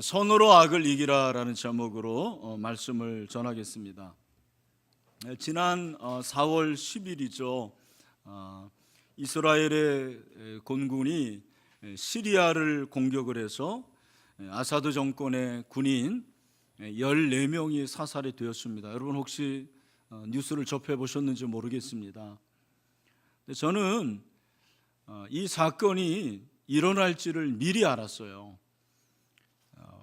선으로 악을 이기라라는 제목으로 말씀을 전하겠습니다. 지난 4월 10일이죠. 이스라엘의 곤군이 시리아를 공격을 해서 아사드 정권의 군인 14명이 사살이 되었습니다. 여러분 혹시 뉴스를 접해 보셨는지 모르겠습니다. 저는 이 사건이 일어날지를 미리 알았어요.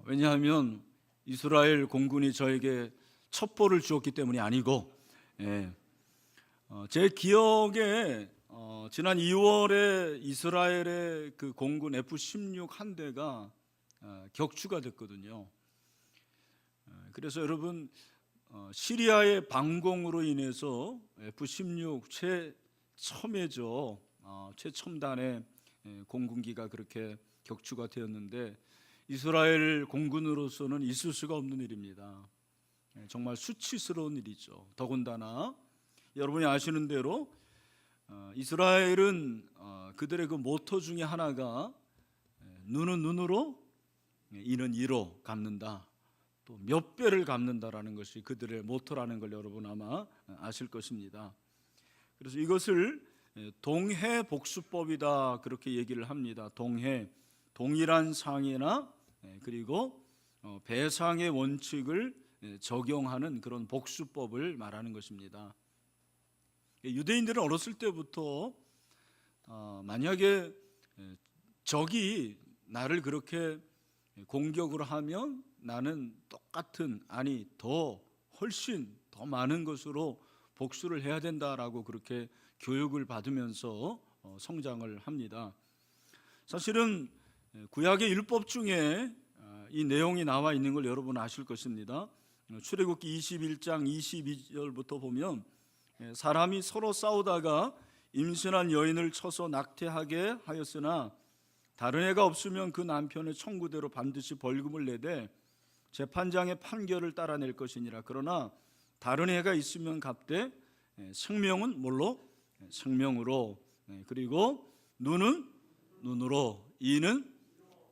왜냐하면 이스라엘 공군이 저에게 첩보를 주었기 때문이 아니고, 제 기억에 지난 2월에 이스라엘의 그 공군 F-16 한 대가 격추가 됐거든요. 그래서 여러분, 시리아의 방공으로 인해서 F-16 최첨단의 공군기가 그렇게 격추가 되었는데, 이스라엘 공군으로서는 있을 수가 없는 일입니다. 정말 수치스러운 일이죠. 더군다나 여러분이 아시는 대로 이스라엘은 그들의 그 모토 중에 하나가 눈은 눈으로, 이는 이로 갚는다, 또 몇 배를 갚는다라는 것이 그들의 모토라는 걸 여러분 아마 아실 것입니다. 그래서 이것을 동해복수법이다 그렇게 얘기를 합니다. 동일한 상해나 그리고 배상의 원칙을 적용하는 그런 복수법을 말하는 것입니다. 유대인들은 어렸을 때부터 만약에 적이 나를 그렇게 공격을 하면 나는 똑같은, 아니 훨씬 더 많은 것으로 복수를 해야 된다라고 그렇게 교육을 받으면서 성장을 합니다. 사실은 구약의 율법 중에 이 내용이 나와 있는 걸 여러분 아실 것입니다. 출애굽기 21장 22절부터 보면 사람이 서로 싸우다가 임신한 여인을 쳐서 낙태하게 하였으나 다른 애가 없으면 그 남편의 청구대로 반드시 벌금을 내되 재판장의 판결을 따라낼 것이니라. 그러나 다른 애가 있으면 갚되 생명은 뭘로? 생명으로, 그리고 눈은 눈으로, 이는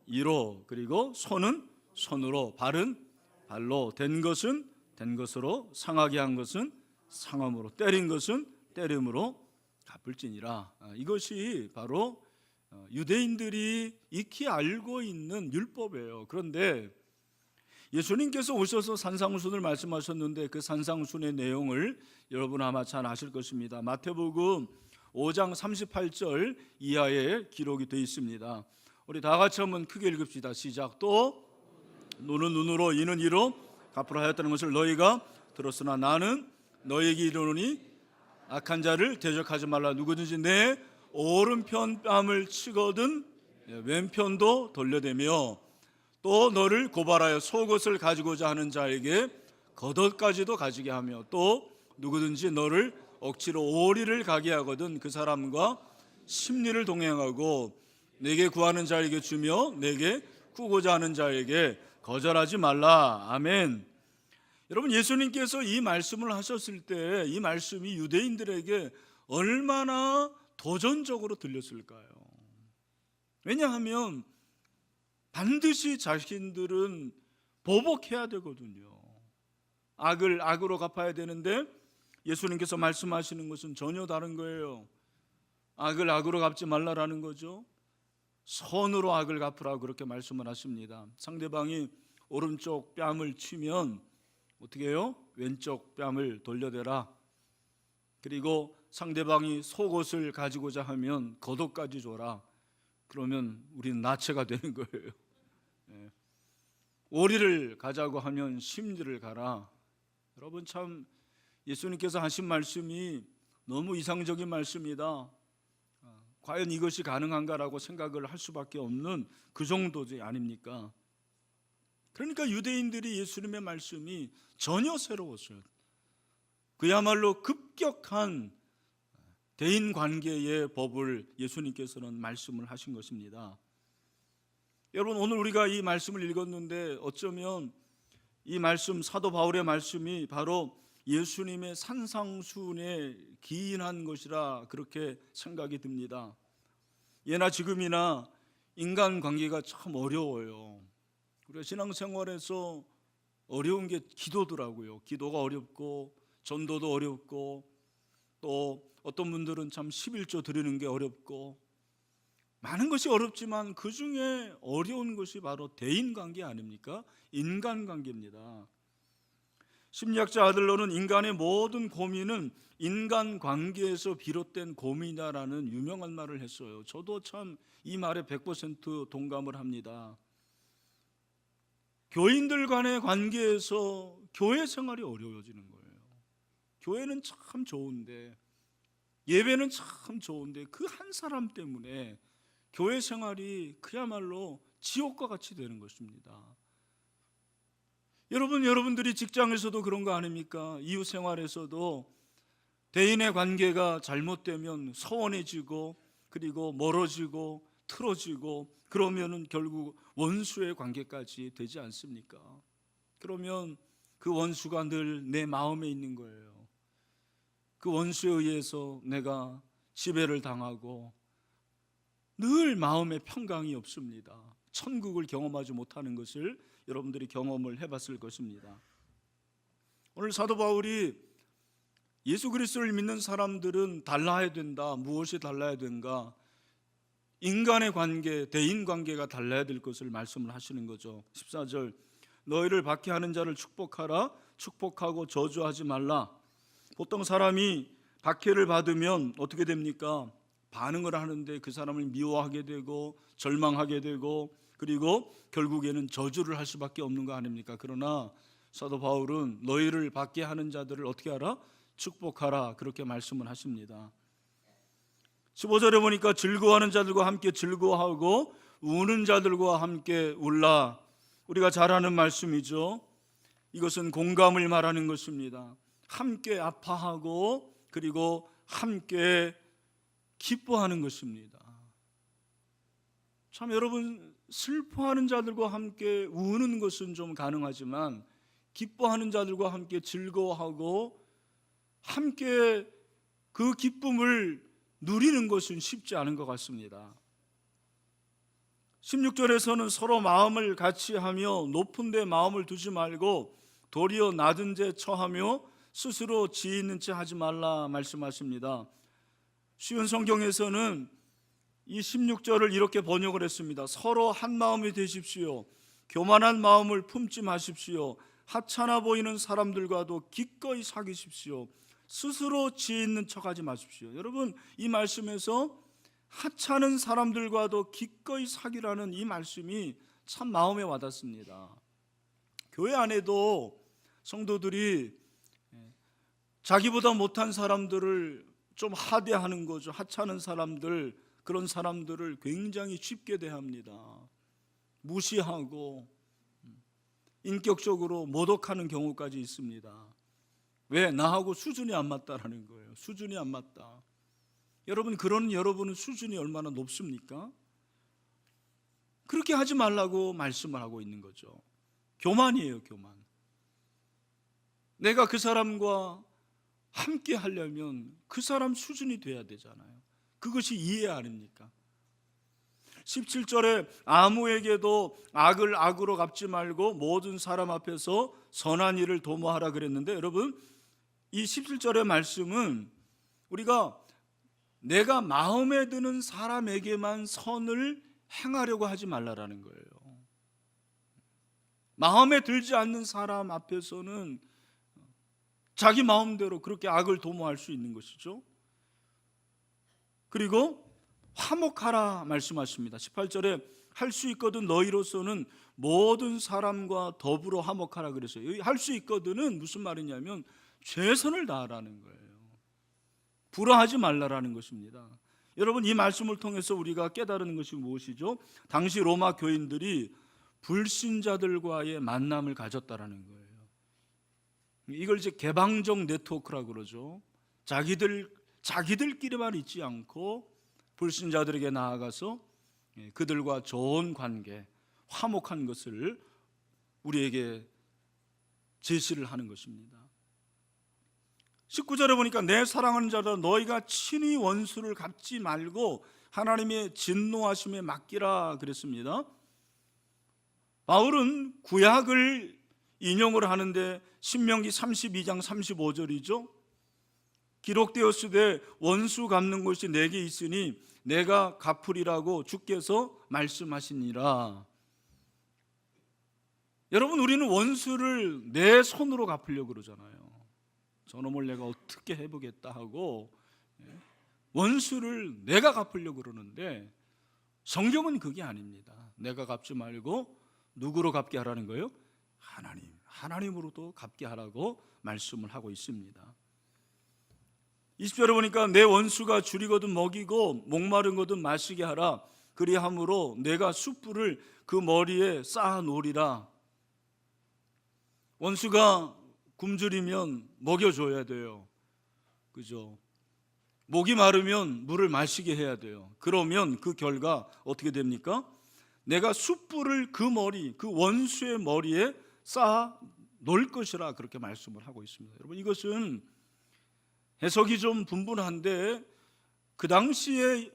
이로, 그리고 손은 손으로, 발은 발로, 된 것은 된 것으로, 상하게 한 것은 상함으로, 때린 것은 때림으로 갚을지니라. 이것이 바로 유대인들이 익히 알고 있는 율법이에요. 그런데 예수님께서 오셔서 산상순을 말씀하셨는데 그 산상순의 내용을 여러분 아마 잘 아실 것입니다. 마태복음 5장 38절 이하에 기록이 되어 있습니다. 우리 다 같이 한번 크게 읽읍시다. 시작. 또 눈은 눈으로, 이는 이로 갚으라 하였다는 것을 너희가 들었으나 나는 너희에게 이르노니 악한 자를 대적하지 말라. 누구든지 내 오른편 뺨을 치거든 왼편도 돌려대며 또 너를 고발하여 속옷을 가지고자 하는 자에게 겉옷까지도 가지게 하며 또 누구든지 너를 억지로 오리를 가게 하거든 그 사람과 십리를 동행하고 내게 구하는 자에게 주며 내게 구고자 하는 자에게 거절하지 말라. 아멘. 여러분, 예수님께서 이 말씀을 하셨을 때 이 말씀이 유대인들에게 얼마나 도전적으로 들렸을까요? 왜냐하면 반드시 자신들은 보복해야 되거든요. 악을 악으로 갚아야 되는데 예수님께서 말씀하시는 것은 전혀 다른 거예요. 악을 악으로 갚지 말라라는 거죠. 선으로 악을 갚으라고 그렇게 말씀을 하십니다. 상대방이 오른쪽 뺨을 치면 어떻게 해요? 왼쪽 뺨을 돌려대라. 그리고 상대방이 속옷을 가지고자 하면 겉옷까지 줘라. 그러면 우리는 나체가 되는 거예요. 오리를 가자고 하면 심리를 가라. 여러분, 참 예수님께서 하신 말씀이 너무 이상적인 말씀이다. 과연 이것이 가능한가라고 생각을 할 수밖에 없는 그 정도지 아닙니까? 그러니까 유대인들이 예수님의 말씀이 전혀 새로웠어요. 그야말로 급격한 대인관계의 법을 예수님께서는 말씀을 하신 것입니다. 여러분, 오늘 우리가 이 말씀을 읽었는데 어쩌면 이 말씀, 사도 바울의 말씀이 바로 예수님의 산상순에 기인한 것이라 그렇게 생각이 듭니다. 예나 지금이나 인간관계가 참 어려워요. 우리가 신앙생활에서 어려운 게 기도더라고요. 기도가 어렵고 전도도 어렵고 또 어떤 분들은 참 11조 드리는 게 어렵고 많은 것이 어렵지만 그 중에 어려운 것이 바로 대인관계 아닙니까? 인간관계입니다. 심리학자 아들러는 인간의 모든 고민은 인간관계에서 비롯된 고민이다라는 유명한 말을 했어요. 저도 참 이 말에 100% 동감을 합니다. 교인들 간의 관계에서 교회 생활이 어려워지는 거예요. 교회는 참 좋은데, 예배는 참 좋은데 그 한 사람 때문에 교회 생활이 그야말로 지옥과 같이 되는 것입니다. 여러분들이 직장에서도 그런 거 아닙니까? 이웃 생활에서도 대인의 관계가 잘못되면 서운해지고 그리고 멀어지고 틀어지고 그러면은 결국 원수의 관계까지 되지 않습니까? 그러면 그 원수가 늘 내 마음에 있는 거예요. 그 원수에 의해서 내가 지배를 당하고 늘 마음에 평강이 없습니다. 천국을 경험하지 못하는 것을 여러분들이 경험을 해봤을 것입니다. 오늘 사도 바울이 예수 그리스도를 믿는 사람들은 달라야 된다. 무엇이 달라야 된가? 인간의 관계, 대인 관계가 달라야 될 것을 말씀을 하시는 거죠. 14절, 너희를 박해하는 자를 축복하라. 축복하고 저주하지 말라. 보통 사람이 박해를 받으면 어떻게 됩니까? 반응을 하는데 그 사람을 미워하게 되고 절망하게 되고 그리고 결국에는 저주를 할 수밖에 없는 거 아닙니까? 그러나 사도 바울은 너희를 박해하는 자들을 어떻게 하라? 축복하라. 그렇게 말씀을 하십니다. 15절에 보니까 즐거워하는 자들과 함께 즐거워하고 우는 자들과 함께 울라. 우리가 잘 아는 말씀이죠. 이것은 공감을 말하는 것입니다. 함께 아파하고 그리고 함께 기뻐하는 것입니다. 참 여러분, 슬퍼하는 자들과 함께 우는 것은 좀 가능하지만 기뻐하는 자들과 함께 즐거워하고 함께 그 기쁨을 누리는 것은 쉽지 않은 것 같습니다. 16절에서는 서로 마음을 같이 하며 높은 데 마음을 두지 말고 도리어 낮은 데 처하며 스스로 지혜 있는 채 하지 말라 말씀하십니다. 쉬운 성경에서는 이 16절을 이렇게 번역을 했습니다. 서로 한 마음이 되십시오. 교만한 마음을 품지 마십시오. 하찮아 보이는 사람들과도 기꺼이 사귀십시오. 스스로 지혜 있는 척하지 마십시오. 여러분, 이 말씀에서 하찮은 사람들과도 기꺼이 사귀라는 이 말씀이 참 마음에 와닿습니다. 교회 안에도 성도들이 자기보다 못한 사람들을 좀 하대하는 거죠. 하찮은 사람들, 그런 사람들을 굉장히 쉽게 대합니다. 무시하고 인격적으로 모독하는 경우까지 있습니다. 왜? 나하고 수준이 안 맞다라는 거예요. 수준이 안 맞다. 여러분, 그런 여러분은 수준이 얼마나 높습니까? 그렇게 하지 말라고 말씀을 하고 있는 거죠. 교만이에요, 교만. 내가 그 사람과 함께 하려면 그 사람 수준이 돼야 되잖아요. 그것이 이해 아닙니까? 17절에 아무에게도 악을 악으로 갚지 말고 모든 사람 앞에서 선한 일을 도모하라 그랬는데, 여러분, 이 17절의 말씀은 우리가 내가 마음에 드는 사람에게만 선을 행하려고 하지 말라라는 거예요. 마음에 들지 않는 사람 앞에서는 자기 마음대로 그렇게 악을 도모할 수 있는 것이죠. 그리고 화목하라 말씀하십니다. 18절에 할 수 있거든 너희로서는 모든 사람과 더불어 화목하라 그랬어요. 할 수 있거든은 무슨 말이냐면 최선을 다하라는 거예요. 불화하지 말라라는 것입니다. 여러분, 이 말씀을 통해서 우리가 깨달은 것이 무엇이죠? 당시 로마 교인들이 불신자들과의 만남을 가졌다라는 거예요. 이걸 이제 개방적 네트워크라고 그러죠. 자기들끼리만 있지 않고 불신자들에게 나아가서 그들과 좋은 관계, 화목한 것을 우리에게 제시를 하는 것입니다. 19절에 보니까 내 사랑하는 자들아 너희가 친히 원수를 갚지 말고 하나님의 진노하심에 맡기라 그랬습니다. 바울은 구약을 인용을 하는데 신명기 32장 35절이죠. 기록되었으되 원수 갚는 것이 내게 있으니 내가 갚으리라고 주께서 말씀하시니라. 여러분, 우리는 원수를 내 손으로 갚으려고 그러잖아요. 저놈을 내가 어떻게 해보겠다 하고 원수를 내가 갚으려고 그러는데 성경은 그게 아닙니다. 내가 갚지 말고 누구로 갚게 하라는 거예요? 하나님으로도 갚게 하라고 말씀을 하고 있습니다. 20절에 보니까 내 원수가 줄이거든 먹이고 목마른 거든 마시게 하라. 그리함으로 내가 숯불을 그 머리에 쌓아 놓으리라. 원수가 굶주리면 먹여줘야 돼요. 그죠? 목이 마르면 물을 마시게 해야 돼요. 그러면 그 결과 어떻게 됩니까? 내가 숯불을 그 원수의 머리에 쌓아 놓을 것이라 그렇게 말씀을 하고 있습니다. 여러분, 이것은 해석이 좀 분분한데 그 당시에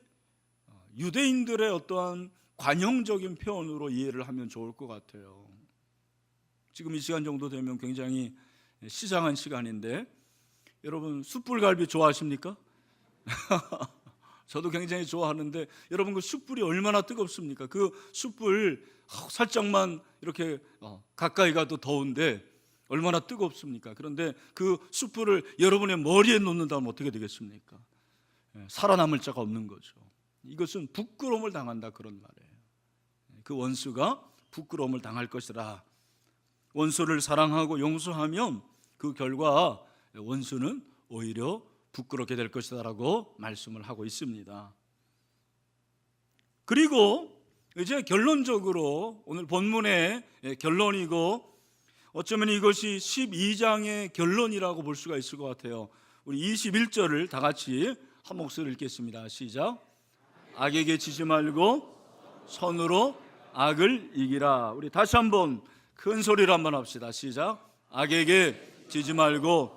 유대인들의 어떠한 관용적인 표현으로 이해를 하면 좋을 것 같아요. 지금 이 시간 정도 되면 굉장히 시장한 시간인데 여러분, 숯불갈비 좋아하십니까? 저도 굉장히 좋아하는데 여러분, 그 숯불이 얼마나 뜨겁습니까? 그 숯불 살짝만 이렇게 가까이 가도 더운데 얼마나 뜨겁습니까? 그런데 그 숯불을 여러분의 머리에 놓는다면 어떻게 되겠습니까? 살아남을 자가 없는 거죠. 이것은 부끄러움을 당한다, 그런 말이에요. 그 원수가 부끄러움을 당할 것이라. 원수를 사랑하고 용서하면 그 결과 원수는 오히려 부끄럽게 될 것이다라고 말씀을 하고 있습니다. 그리고 이제 결론적으로 오늘 본문의 결론이고 어쩌면 이것이 12장의 결론이라고 볼 수가 있을 것 같아요. 우리 21절을 다 같이 한 목소리로 읽겠습니다. 시작. 악에게 지지 말고 선으로 악을 이기라. 우리 다시 한번 큰 소리로 한번 합시다. 시작. 악에게 지지 말고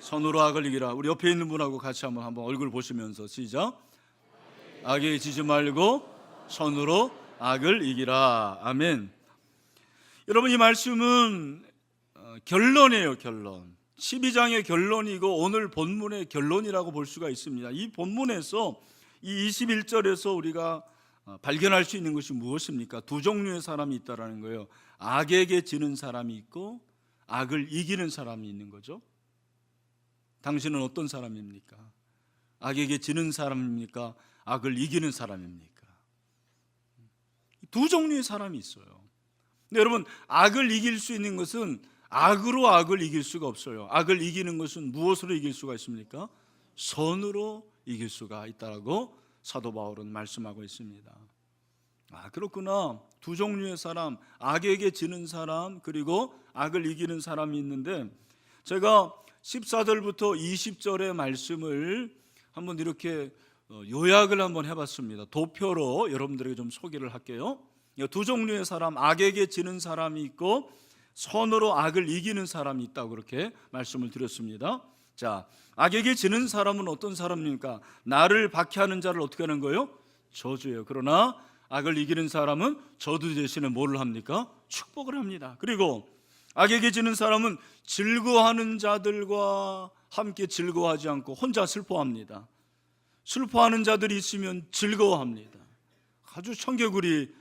선으로 악을 이기라. 우리 옆에 있는 분하고 같이 한번 얼굴 보시면서 시작. 악에게 지지 말고 선으로 악을 이기라. 아멘. 여러분, 이 말씀은 결론이에요. 결론. 12장의 결론이고 오늘 본문의 결론이라고 볼 수가 있습니다. 이 본문에서 이 21절에서 우리가 발견할 수 있는 것이 무엇입니까? 두 종류의 사람이 있다라는 거예요. 악에게 지는 사람이 있고 악을 이기는 사람이 있는 거죠. 당신은 어떤 사람입니까? 악에게 지는 사람입니까? 악을 이기는 사람입니까? 두 종류의 사람이 있어요. 근데 여러분, 악을 이길 수 있는 것은 악으로 악을 이길 수가 없어요. 악을 이기는 것은 무엇으로 이길 수가 있습니까? 선으로 이길 수가 있다고 사도 바울은 말씀하고 있습니다. 그렇구나. 두 종류의 사람, 악에게 지는 사람 그리고 악을 이기는 사람이 있는데 제가 14절부터 20절의 말씀을 한번 이렇게 요약을 한번 해봤습니다. 도표로 여러분들에게 좀 소개를 할게요. 두 종류의 사람, 악에게 지는 사람이 있고 선으로 악을 이기는 사람이 있다고 그렇게 말씀을 드렸습니다. 자, 악에게 지는 사람은 어떤 사람입니까? 나를 박해하는 자를 어떻게 하는 거예요? 저주예요. 그러나 악을 이기는 사람은 저주 대신에 뭐를 합니까? 축복을 합니다. 그리고 악에게 지는 사람은 즐거워하는 자들과 함께 즐거워하지 않고 혼자 슬퍼합니다. 슬퍼하는 자들이 있으면 즐거워합니다. 아주 청개구리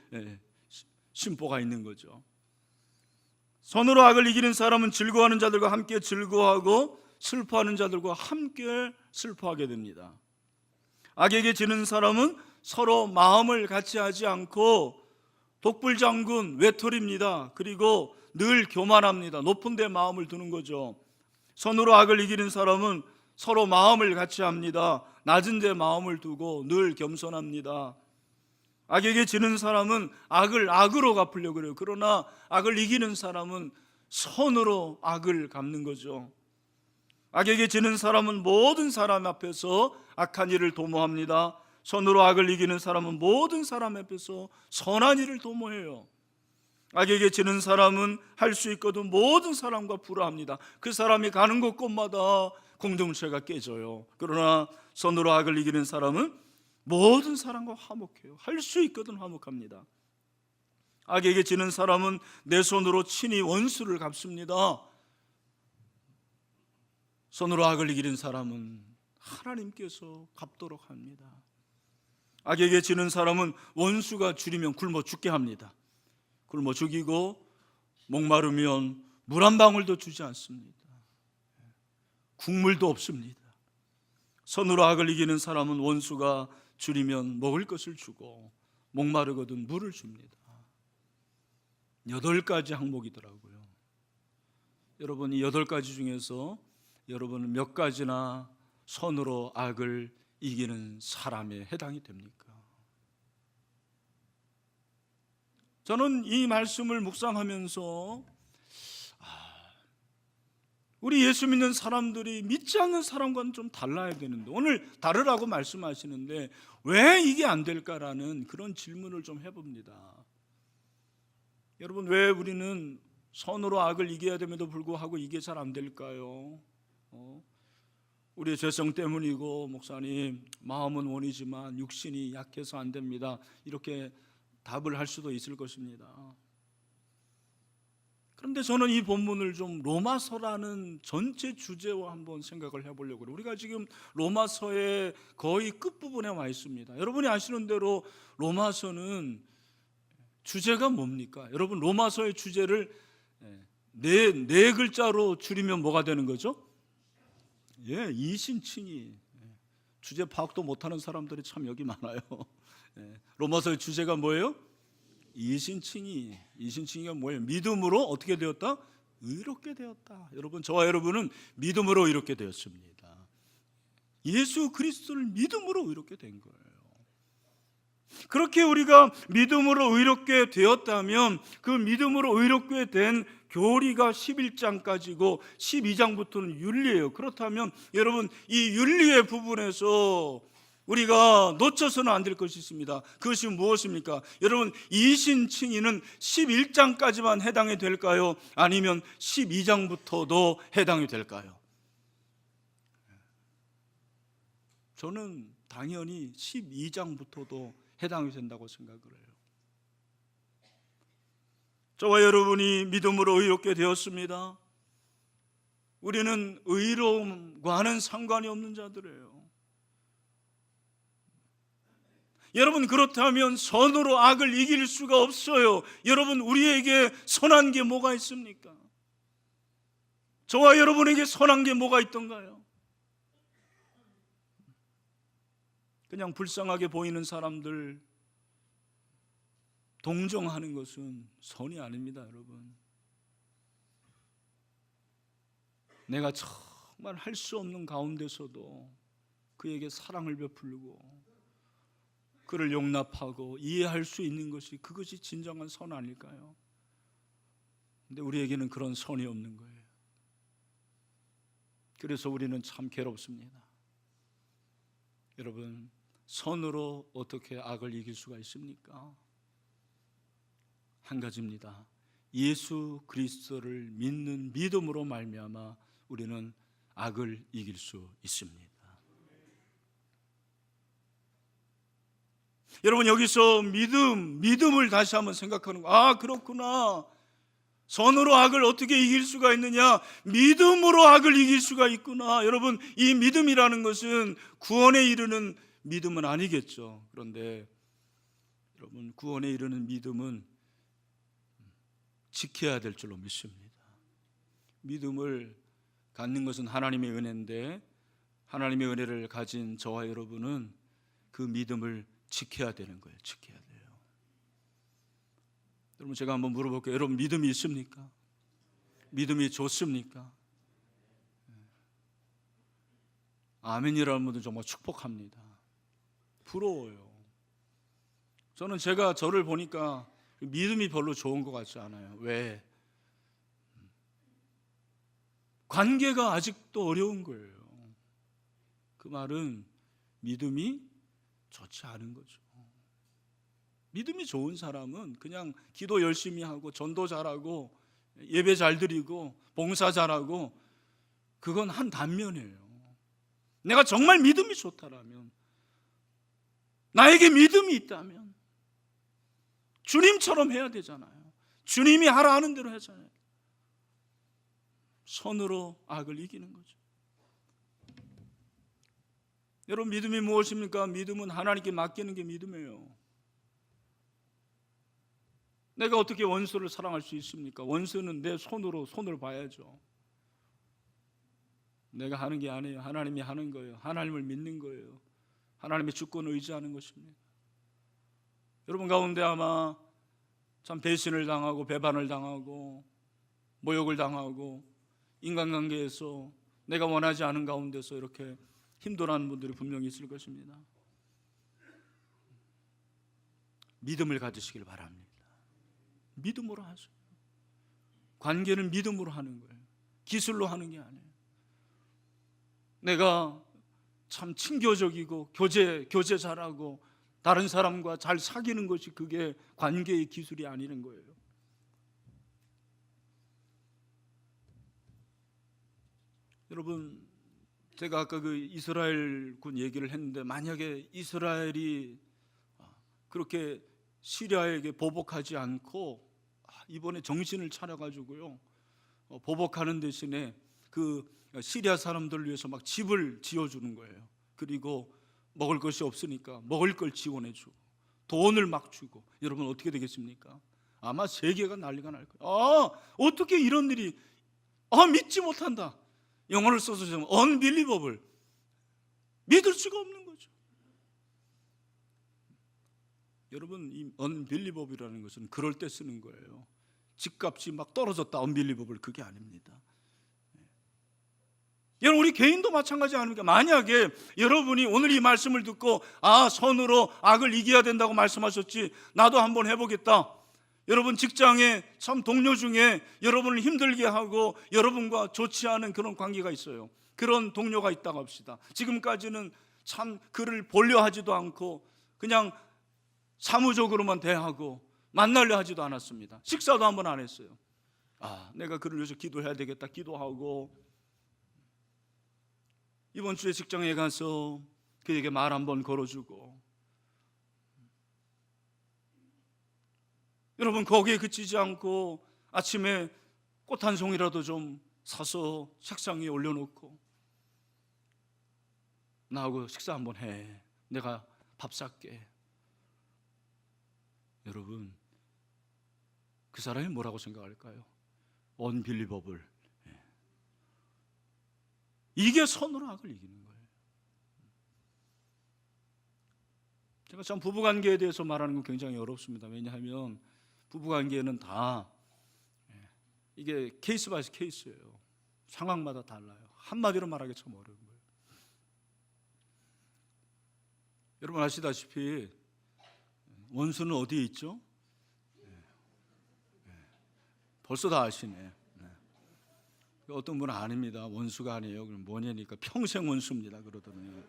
심보가 있는 거죠. 선으로 악을 이기는 사람은 즐거워하는 자들과 함께 즐거워하고 슬퍼하는 자들과 함께 슬퍼하게 됩니다. 악에게 지는 사람은 서로 마음을 같이 하지 않고 독불장군 외톨입니다. 그리고 늘 교만합니다. 높은 데 마음을 두는 거죠. 선으로 악을 이기는 사람은 서로 마음을 같이 합니다. 낮은 데 마음을 두고 늘 겸손합니다. 악에게 지는 사람은 악을 악으로 갚으려고 그래요. 그러나 악을 이기는 사람은 선으로 악을 갚는 거죠. 악에게 지는 사람은 모든 사람 앞에서 악한 일을 도모합니다. 선으로 악을 이기는 사람은 모든 사람 앞에서 선한 일을 도모해요. 악에게 지는 사람은 할 수 있거든 모든 사람과 불화합니다. 그 사람이 가는 곳곳마다 공동체가 깨져요. 그러나 선으로 악을 이기는 사람은 모든 사람과 화목해요. 할 수 있거든 화목합니다. 악에게 지는 사람은 내 손으로 친히 원수를 갚습니다. 손으로 악을 이기는 사람은 하나님께서 갚도록 합니다. 악에게 지는 사람은 원수가 줄이면 굶어 죽게 합니다. 굶어 죽이고 목마르면 물 한 방울도 주지 않습니다. 국물도 없습니다. 손으로 악을 이기는 사람은 원수가 줄이면 먹을 것을 주고 목마르거든 물을 줍니다. 8가지 항목이더라고요. 여러분, 이 8가지 중에서 여러분은 몇 가지나 손으로 악을 이기는 사람에 해당이 됩니까? 저는 이 말씀을 묵상하면서 우리 예수 믿는 사람들이 믿지 않는 사람과는 좀 달라야 되는데, 오늘 다르라고 말씀하시는데 왜 이게 안 될까라는 그런 질문을 좀 해봅니다. 여러분, 왜 우리는 손으로 악을 이겨야 됨에도 불구하고 이게 잘 안 될까요? 우리의 죄성 때문이고, 목사님 마음은 원이지만 육신이 약해서 안 됩니다, 이렇게 답을 할 수도 있을 것입니다. 그런데 저는 이 본문을 좀 로마서라는 전체 주제와 한번 생각을 해보려고 해요. 우리가 지금 로마서의 거의 끝부분에 와 있습니다. 여러분이 아시는 대로 로마서는 주제가 뭡니까? 여러분, 로마서의 주제를 네 글자로 줄이면 뭐가 되는 거죠? 이신칭의. 주제 파악도 못하는 사람들이 참 여기 많아요. 로마서의 주제가 뭐예요? 이신칭의가 뭐예요? 믿음으로 어떻게 되었다? 의롭게 되었다. 여러분, 저와 여러분은 믿음으로 의롭게 되었습니다. 예수 그리스도를 믿음으로 의롭게 된 거예요. 그렇게 우리가 믿음으로 의롭게 되었다면 그 믿음으로 의롭게 된 교리가 11장까지고 12장부터는 윤리예요. 그렇다면 여러분, 이 윤리의 부분에서 우리가 놓쳐서는 안 될 것이 있습니다. 그것이 무엇입니까? 여러분, 이신칭의는 11장까지만 해당이 될까요? 아니면 12장부터도 해당이 될까요? 저는 당연히 12장부터도 해당이 된다고 생각을 해요. 저와 여러분이 믿음으로 의롭게 되었습니다. 우리는 의로움과는 상관이 없는 자들이에요. 여러분, 그렇다면 선으로 악을 이길 수가 없어요. 여러분, 우리에게 선한 게 뭐가 있습니까? 저와 여러분에게 선한 게 뭐가 있던가요? 그냥 불쌍하게 보이는 사람들 동정하는 것은 선이 아닙니다, 여러분. 내가 정말 할 수 없는 가운데서도 그에게 사랑을 베풀고 그를 용납하고 이해할 수 있는 것이, 그것이 진정한 선 아닐까요? 근데 우리에게는 그런 선이 없는 거예요. 그래서 우리는 참 괴롭습니다. 여러분, 선으로 어떻게 악을 이길 수가 있습니까? 한 가지입니다. 예수 그리스도를 믿는 믿음으로 말미암아 우리는 악을 이길 수 있습니다. 여러분, 여기서 믿음을 다시 한번 생각하는 거. 그렇구나. 선으로 악을 어떻게 이길 수가 있느냐? 믿음으로 악을 이길 수가 있구나. 여러분, 이 믿음이라는 것은 구원에 이르는 믿음은 아니겠죠. 그런데 여러분, 구원에 이르는 믿음은 지켜야 될 줄로 믿습니다. 믿음을 갖는 것은 하나님의 은혜인데, 하나님의 은혜를 가진 저와 여러분은 그 믿음을 지켜야 되는 거예요. 지켜야 돼요. 여러분, 제가 한번 물어볼게요. 여러분, 믿음이 있습니까? 믿음이 좋습니까? 아멘이라는 분들 정말 축복합니다. 부러워요. 저는 제가 저를 보니까 믿음이 별로 좋은 것 같지 않아요. 왜? 관계가 아직도 어려운 거예요. 그 말은 믿음이 좋지 않은 거죠. 믿음이 좋은 사람은 그냥 기도 열심히 하고 전도 잘하고 예배 잘 드리고 봉사 잘하고, 그건 한 단면이에요. 내가 정말 믿음이 좋다라면, 나에게 믿음이 있다면 주님처럼 해야 되잖아요. 주님이 하라 하는 대로 하잖아요. 선으로 악을 이기는 거죠. 여러분, 믿음이 무엇입니까? 믿음은 하나님께 맡기는 게 믿음이에요. 내가 어떻게 원수를 사랑할 수 있습니까? 원수는 내 손으로 봐야죠. 내가 하는 게 아니에요. 하나님이 하는 거예요. 하나님을 믿는 거예요. 하나님의 주권을 의지하는 것입니다. 여러분 가운데 아마 참 배신을 당하고 배반을 당하고 모욕을 당하고 인간관계에서 내가 원하지 않은 가운데서 이렇게 힘들어하는 분들이 분명히 있을 것입니다. 믿음을 가지시길 바랍니다. 믿음으로 하세요. 관계는 믿음으로 하는 거예요. 기술로 하는 게 아니에요. 내가 참 친교적이고 교제 잘하고 다른 사람과 잘 사귀는 것이 그게 관계의 기술이 아니는 거예요. 여러분, 제가 아까 그 이스라엘 군 얘기를 했는데, 만약에 이스라엘이 그렇게 시리아에게 보복하지 않고 이번에 정신을 차려가지고요, 보복하는 대신에 그 시리아 사람들을 위해서 막 집을 지어주는 거예요. 그리고 먹을 것이 없으니까 먹을 걸 지원해주고 돈을 막 주고, 여러분 어떻게 되겠습니까? 아마 세계가 난리가 날 거예요. 어떻게 이런 일이, 믿지 못한다. 영어를 써서 좀 unbelievable, 믿을 수가 없는 거죠. 여러분, 이 unbelievable이라는 것은 그럴 때 쓰는 거예요. 집값이 막 떨어졌다, unbelievable, 그게 아닙니다. 여러분, 우리 개인도 마찬가지 아닙니까? 만약에 여러분이 오늘 이 말씀을 듣고 선으로 악을 이겨야 된다고 말씀하셨지, 나도 한번 해보겠다. 여러분 직장에 참 동료 중에 여러분을 힘들게 하고 여러분과 좋지 않은 그런 관계가 있어요. 그런 동료가 있다고 합시다. 지금까지는 참 그를 보려 하지도 않고 그냥 사무적으로만 대하고 만나려 하지도 않았습니다. 식사도 한번 안 했어요. 내가 그를 위해서 기도해야 되겠다 기도하고, 이번 주에 직장에 가서 그에게 말 한번 걸어주고, 여러분 거기에 그치지 않고 아침에 꽃 한 송이라도 좀 사서 책상 위에 올려놓고, 나하고 식사 한번 해, 내가 밥 살게. 여러분, 그 사람이 뭐라고 생각할까요? unbelievable. 이게 선으로 악을 이기는 거예요. 제가 참 부부관계에 대해서 말하는 건 굉장히 어렵습니다. 왜냐하면 부부관계는 다 이게 케이스 바이 케이스예요. 상황마다 달라요. 한마디로 말하기 참 어려운 거예요. 여러분 아시다시피 원수는 어디에 있죠? 벌써 다 아시네. 어떤 분은 아닙니다. 원수가 아니에요. 그럼 뭐냐니까 평생 원수입니다. 그러더니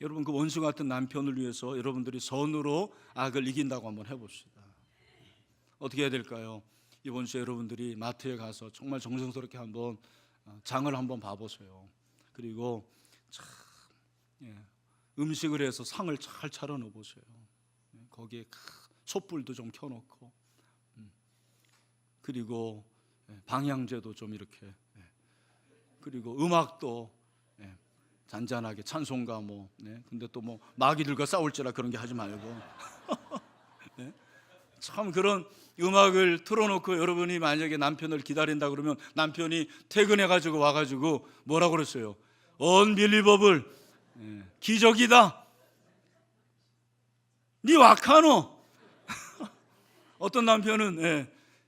여러분, 그 원수 같은 남편을 위해서 여러분들이 선으로 악을 이긴다고 한번 해봅시다. 어떻게 해야 될까요? 이번 주에 여러분들이 마트에 가서 정말 정성스럽게 한번 장을 한번 봐보세요. 그리고 참 음식을 해서 상을 잘 차려놓어 보세요. 거기에 촛불도 좀 켜놓고, 그리고 방향제도 좀 이렇게, 그리고 음악도 잔잔하게 찬송가 근데 또 마귀들과 싸울지라 그런 게 하지 말고 참 그런 음악을 틀어놓고, 여러분이 만약에 남편을 기다린다 그러면 남편이 퇴근해가지고 와가지고 뭐라고 그랬어요? unbelievable, 기적이다, 니 와카노. 어떤 남편은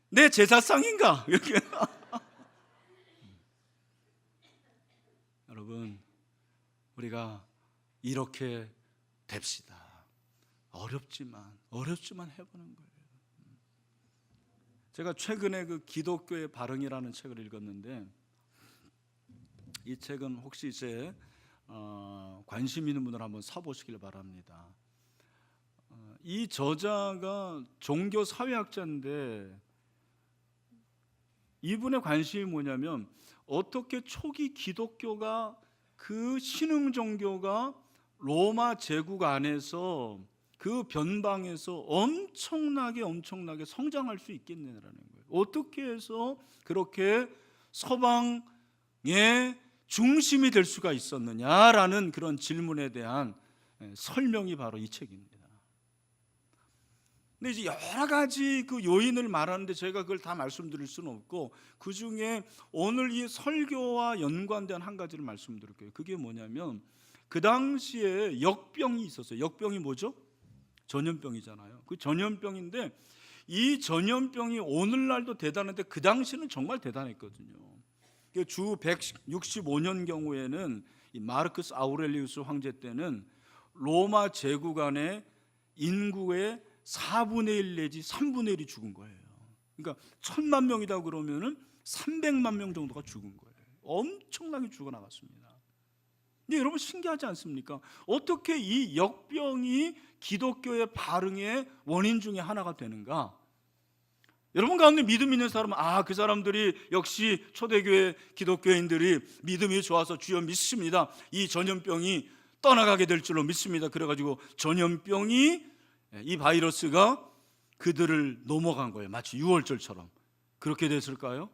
내 제사상인가? 이렇게. 여러분, 우리가 이렇게 됩시다. 어렵지만 해보는 거예요. 제가 최근에 그 기독교의 발흥이라는 책을 읽었는데, 이 책은 혹시 이제 관심 있는 분들 한번 사보시길 바랍니다. 이 저자가 종교 사회학자인데, 이분의 관심이 뭐냐면 어떻게 초기 기독교가, 그 신흥 종교가 로마 제국 안에서 그 변방에서 엄청나게 성장할 수 있겠느냐라는 거예요. 어떻게 해서 그렇게 서방의 중심이 될 수가 있었느냐라는 그런 질문에 대한 설명이 바로 이 책입니다. 근데 이제 여러 가지 그 요인을 말하는데 제가 그걸 다 말씀드릴 수는 없고, 그 중에 오늘 이 설교와 연관된 한 가지를 말씀드릴게요. 그게 뭐냐면, 그 당시에 역병이 있었어요. 역병이 뭐죠? 전염병이잖아요. 그 전염병인데, 이 전염병이 오늘날도 대단한데 그 당시는 정말 대단했거든요. 주 165년 경우에는 이 마르크스 아우렐리우스 황제 때는 로마 제국 안에 인구의 4분의 1 내지 3분의 1이 죽은 거예요. 그러니까 1000만 명이다 그러면은 300만 명 정도가 죽은 거예요. 엄청나게 죽어나갔습니다. 근데 여러분 신기하지 않습니까? 어떻게 이 역병이 기독교의 발흥의 원인 중에 하나가 되는가? 여러분 가운데 믿음 있는 사람은 그 사람들이 역시 초대교회 기독교인들이 믿음이 좋아서 주여 믿습니다, 이 전염병이 떠나가게 될 줄로 믿습니다, 그래가지고 전염병이, 이 바이러스가 그들을 넘어간 거예요. 마치 6월절처럼. 그렇게 됐을까요?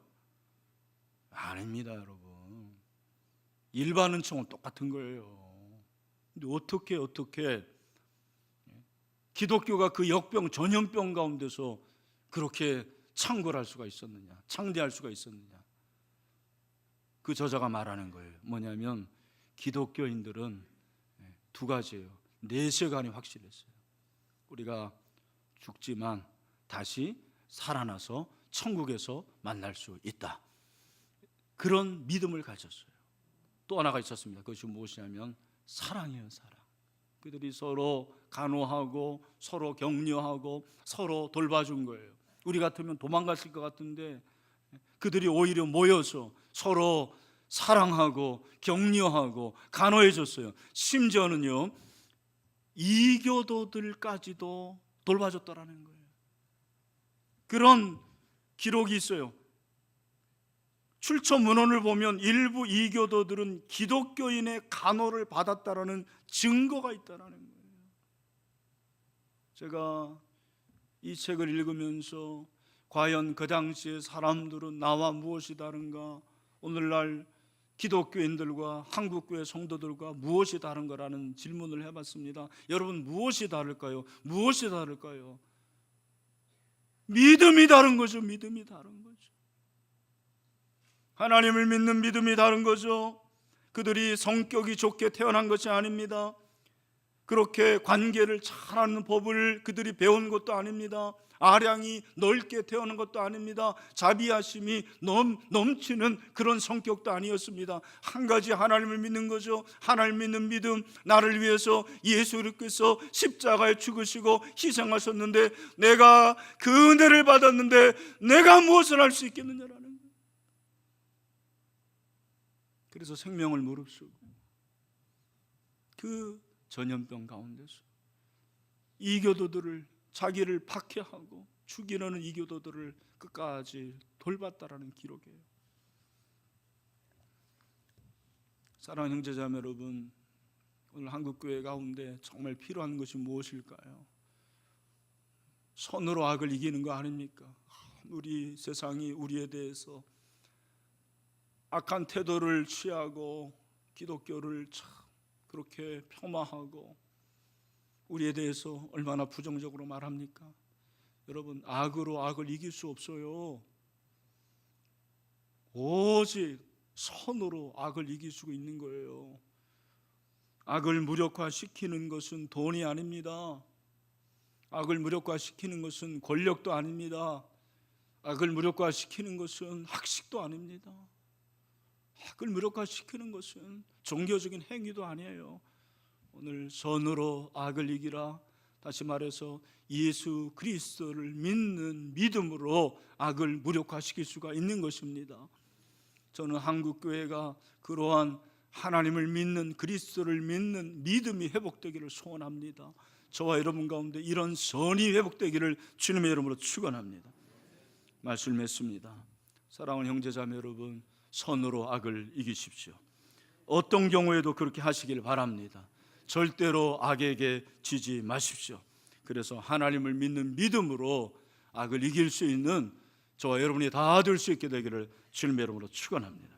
아닙니다, 여러분. 일반은총은 똑같은 거예요. 근데 어떻게 기독교가 그 역병, 전염병 가운데서 그렇게 창궐할 수가 있었느냐, 창대할 수가 있었느냐? 그 저자가 말하는 거예요. 뭐냐면 기독교인들은 두 가지예요. 내세관이 확실했어요. 우리가 죽지만 다시 살아나서 천국에서 만날 수 있다. 그런 믿음을 가졌어요. 또 하나가 있었습니다. 그것이 무엇이냐면 사랑이에요, 사랑. 그들이 서로 간호하고 서로 격려하고 서로 돌봐준 거예요. 우리 같으면 도망갔을 것 같은데 그들이 오히려 모여서 서로 사랑하고 격려하고 간호해 줬어요. 심지어는요, 이교도들까지도 돌봐줬다라는 거예요. 그런 기록이 있어요. 출처 문헌을 보면 일부 이교도들은 기독교인의 간호를 받았다라는 증거가 있다라는 거예요. 제가 이 책을 읽으면서 과연 그 당시의 사람들은 나와 무엇이 다른가, 오늘날 기독교인들과 한국교회 성도들과 무엇이 다른 거라는 질문을 해봤습니다. 여러분, 무엇이 다를까요? 무엇이 다를까요? 믿음이 다른 거죠. 믿음이 다른 거죠. 하나님을 믿는 믿음이 다른 거죠. 그들이 성격이 좋게 태어난 것이 아닙니다. 그렇게 관계를 잘하는 법을 그들이 배운 것도 아닙니다. 아량이 넓게 태어난 것도 아닙니다. 자비하심이 넘치는 그런 성격도 아니었습니다. 한 가지 하나님을 믿는 거죠. 하나님 믿는 믿음, 나를 위해서 예수님께서 십자가에 죽으시고 희생하셨는데 내가 그 은혜를 받았는데 내가 무엇을 할 수 있겠느냐라는 거예요. 그래서 생명을 무릅쓰고 그 전염병 가운데서 이교도들을, 자기를 박해하고 죽이려는 이교도들을 끝까지 돌봤다라는 기록이에요. 사랑하는 형제자매 여러분, 오늘 한국교회 가운데 정말 필요한 것이 무엇일까요? 선으로 악을 이기는 거 아닙니까? 우리 세상이 우리에 대해서 악한 태도를 취하고 기독교를 참 그렇게 폄하하고 우리에 대해서 얼마나 부정적으로 말합니까? 여러분, 악으로 악을 이길 수 없어요. 오직 선으로 악을 이길 수 있는 거예요. 악을 무력화시키는 것은 돈이 아닙니다. 악을 무력화시키는 것은 권력도 아닙니다. 악을 무력화시키는 것은 학식도 아닙니다. 악을 무력화시키는 것은 종교적인 행위도 아니에요. 오늘 선으로 악을 이기라. 다시 말해서 예수 그리스도를 믿는 믿음으로 악을 무력화시킬 수가 있는 것입니다. 저는 한국교회가 그러한 하나님을 믿는, 그리스도를 믿는 믿음이 회복되기를 소원합니다. 저와 여러분 가운데 이런 선이 회복되기를 주님의 이름으로 축원합니다. 말씀을 맺습니다. 사랑하는 형제자매 여러분, 선으로 악을 이기십시오. 어떤 경우에도 그렇게 하시길 바랍니다. 절대로 악에게 지지 마십시오. 그래서 하나님을 믿는 믿음으로 악을 이길 수 있는 저와 여러분이 다 될 수 있게 되기를 주님의 이름으로 축원합니다.